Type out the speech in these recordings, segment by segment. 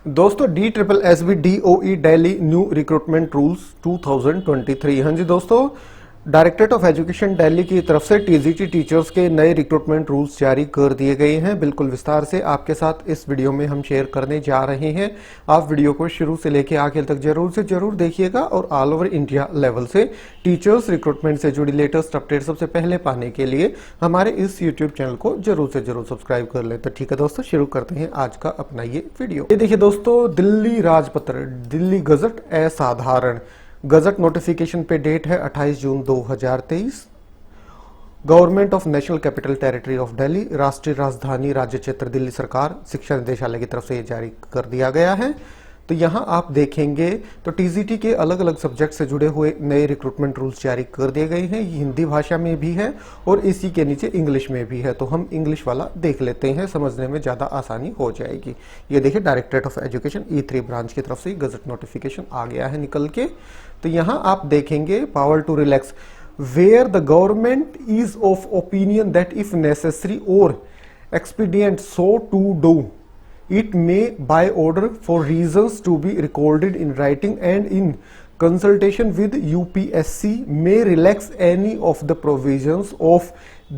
दोस्तों D triple S B D O E Delhi new recruitment rules 2023। हाँ जी दोस्तों, directorate of education Delhi की तरफ से टीजीटी टीचर्स के नए रिक्रूटमेंट रूल्स जारी कर दिए गए हैं। बिल्कुल विस्तार से आपके साथ इस वीडियो में हम शेयर करने जा रहे हैं। आप वीडियो को शुरू से लेकर आखिर तक जरूर से जरूर देखिएगा और ऑल ओवर इंडिया लेवल से टीचर्स रिक्रूटमेंट से जुड़ी लेटेस्ट अपडेट सबसे पहले पाने के लिए हमारे इस यूट्यूब चैनल को जरूर से जरूर सब्सक्राइब कर ले। तो ठीक है दोस्तों, शुरू करते हैं आज का अपना ये वीडियो। ये देखिए दोस्तों, दिल्ली राजपत्र दिल्ली गजट असाधारण गजट नोटिफिकेशन पे डेट है 28 जून 2023। Government of national capital territory of Delhi, राष्ट्रीय राजधानी राज्य क्षेत्र दिल्ली सरकार शिक्षा निदेशालय की तरफ से ये जारी कर दिया गया है। तो यहाँ आप देखेंगे तो टीजीटी के अलग अलग सब्जेक्ट से जुड़े हुए नए रिक्रूटमेंट रूल्स जारी कर दिए गए हैं। ये हिंदी भाषा में भी है और इसी के नीचे इंग्लिश में भी है। तो हम इंग्लिश वाला देख लेते हैं, समझने में ज़्यादा आसानी हो जाएगी। ये देखिए, directorate of education E3 branch की तरफ से गजट नोटिफिकेशन आ गया है निकल के। तो यहाँ आप देखेंगे power to relax where the government is of opinion that if necessary or expedient so to do it may by order for reasons to be recorded in writing and in consultation with UPSC may relax any of the provisions of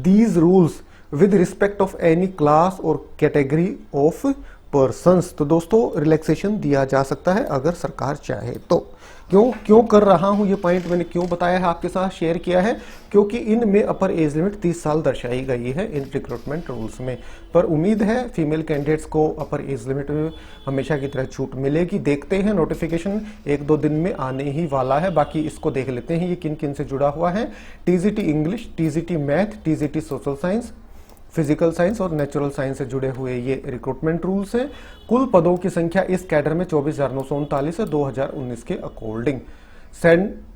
these rules with respect of any class or category of persons। तो दोस्तों relaxation दिया जा सकता है अगर सरकार चाहे तो। क्यों कर रहा हूं ये पॉइंट मैंने क्यों बताया है, आपके साथ शेयर किया है, क्योंकि इनमें अपर एज लिमिट 30 साल दर्शाई गई है इन रिक्रूटमेंट रूल्स में। पर उम्मीद है फीमेल कैंडिडेट्स को अपर एज लिमिट में हमेशा की तरह छूट मिलेगी। देखते हैं, नोटिफिकेशन 1-2 दिन में आने ही वाला है। बाकी इसको देख लेते हैं ये किन किन से जुड़ा हुआ है। TGT English, TGT math, TGT social science, physical science और नेचुरल साइंस से जुड़े हुए ये रिक्रूटमेंट रूल्स हैं। कुल पदों की संख्या इस कैडर में 24,939 है 2019 के अकॉर्डिंग।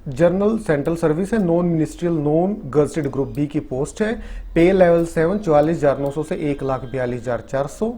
जनरल सेंट्रल सर्विस है, non ministerial non gazetted group B की पोस्ट है। पे लेवल 7 44,900 से 1,42,400।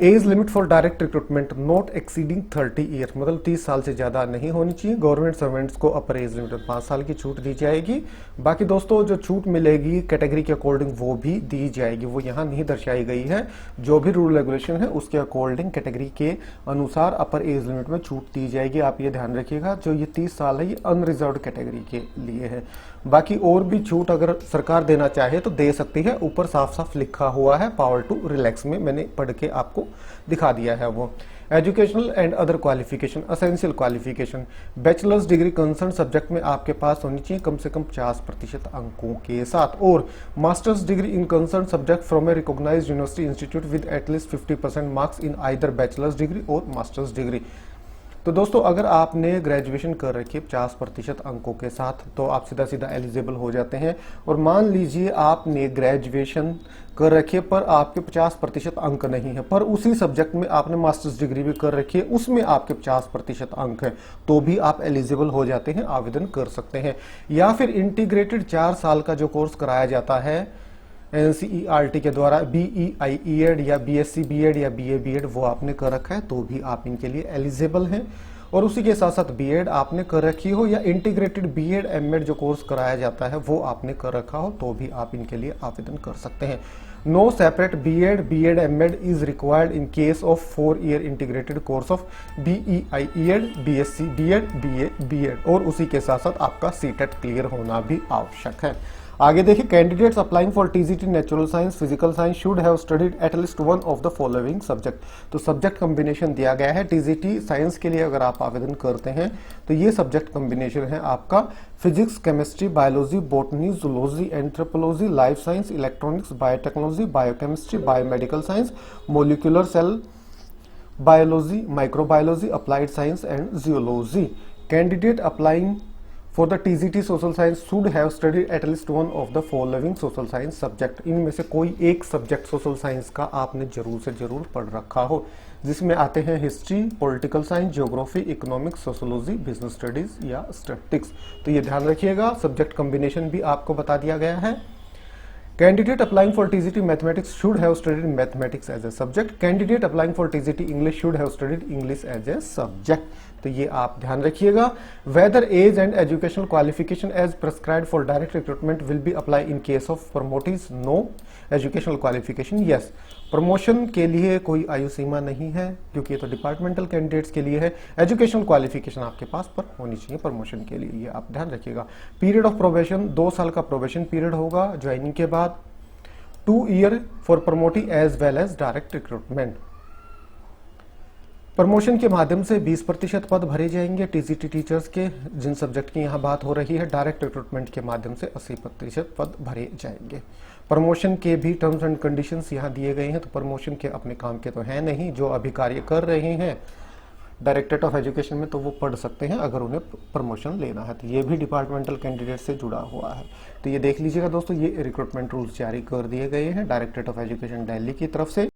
Age limit for direct recruitment not exceeding 30 year, मतलब 30 साल से ज्यादा नहीं होनी चाहिए। गवर्नमेंट सर्वेंट्स को अपर एज लिमिट में 5 साल की छूट दी जाएगी। बाकी दोस्तों जो छूट मिलेगी कैटेगरी के अकॉर्डिंग वो भी दी जाएगी, वो यहाँ नहीं दर्शाई गई है। जो भी रूल रेगुलेशन है उसके अकॉर्डिंग कैटेगरी के अनुसार अपर एज लिमिट में छूट दी जाएगी। आप ये ध्यान रखिएगा, जो ये 30 साल है ये अनरिजर्व्ड कैटेगरी के लिए है। बाकी और भी छूट अगर सरकार देना चाहे तो दे सकती है। ऊपर साफ साफ लिखा हुआ है पावर टू रिलैक्स में, मैंने पढ़ के आपको दिखा दिया है वो। Educational and other qualification, essential qualification, bachelors degree concern subject में आपके पास होनी चाहिए कम से कम 50% अंकों के साथ, और masters degree in concern subject from a recognised university institute with at least 50% marks in either bachelors degree और मास्टर्स डिग्री। तो दोस्तों अगर आपने ग्रेजुएशन कर रखी है 50% अंकों के साथ तो आप सीधा सीधा एलिजिबल हो जाते हैं। और मान लीजिए आपने ग्रेजुएशन कर रखी है पर आपके 50% अंक नहीं है, पर उसी सब्जेक्ट में आपने मास्टर्स डिग्री भी कर रखी है, उसमें आपके 50% अंक है, तो भी आप एलिजिबल हो जाते हैं, आवेदन कर सकते हैं। या फिर इंटीग्रेटेड 4 साल का जो कोर्स कराया जाता है NCERT के द्वारा, BEIED या BSc BEd या BA BEd, वो आपने कर रखा है तो भी आप इनके लिए एलिजिबल हैं। और उसी के साथ साथ BEd आपने कर रखी हो या इंटीग्रेटेड BEd MAd जो कोर्स कराया जाता है वो आपने कर रखा हो तो भी आप इनके लिए आवेदन कर सकते हैं। No separate BEd MAd is required in case of 4-year integrated course of BEIED BSc BEd BA BEd, और उसी के साथ साथ आपका CTET क्लियर होना भी आवश्यक है। आगे देखिए, candidates applying for TGT natural science physical science should have studied at least one of the following subject. तो सब्जेक्ट कॉम्बिनेशन दिया गया है टीजीटी साइंस के लिए। अगर आप आवेदन करते हैं तो ये सब्जेक्ट कॉम्बिनेशन है आपका physics, chemistry, biology, botany, zoology, anthropology, life science, electronics, biotechnology, biochemistry, biomedical science, molecular cell biology, microbiology, applied science and geology. Candidate applying For the TGT social science should have studied at least one of the following social science subject। इनमें से कोई एक subject social science का आपने जरूर से जरूर पढ़ रखा हो, जिसमें आते हैं history, political science, geography, economics, sociology, business studies या स्टैटिस्टिक्स। तो ये ध्यान रखिएगा, सब्जेक्ट कॉम्बिनेशन भी आपको बता दिया गया है। Candidate applying for TGT Mathematics should have studied mathematics as a subject. Candidate applying for TGT English should have studied English as a subject। तो ये आप ध्यान रखिएगा। Whether age and educational qualification as prescribed for direct recruitment will be apply in case of promotees, no educational qualification yes. Promotion के लिए कोई आयु सीमा नहीं है, क्योंकि ये तो डिपार्टमेंटल कैंडिडेट्स के लिए है। एजुकेशनल क्वालिफिकेशन आपके पास पर होनी चाहिए प्रमोशन के लिए, ये आप ध्यान रखिएगा। पीरियड ऑफ प्रोबेशन 2 साल का प्रोबेशन पीरियड होगा ज्वाइनिंग के बाद। 2 year for promotee as well as direct recruitment. Promotion के माध्यम से 20% पद भरे जाएंगे टीजीटी टीचर्स के, जिन सब्जेक्ट की यहाँ बात हो रही है। डायरेक्ट रिक्रूटमेंट के माध्यम से 80% पद भरे जाएंगे। प्रमोशन के भी टर्म्स एंड कंडीशंस यहाँ दिए गए हैं। तो प्रमोशन के अपने काम के तो हैं नहीं, जो अभी कार्य कर रहे हैं डायरेक्टरेट ऑफ एजुकेशन में, तो वो पढ़ सकते हैं अगर उन्हें प्रमोशन लेना है। तो ये भी डिपार्टमेंटल कैंडिडेट से जुड़ा हुआ है। तो ये देख लीजिएगा दोस्तों, ये रिक्रूटमेंट रूल्स जारी कर दिए गए हैं डायरेक्टरेट ऑफ एजुकेशन दिल्ली की तरफ से।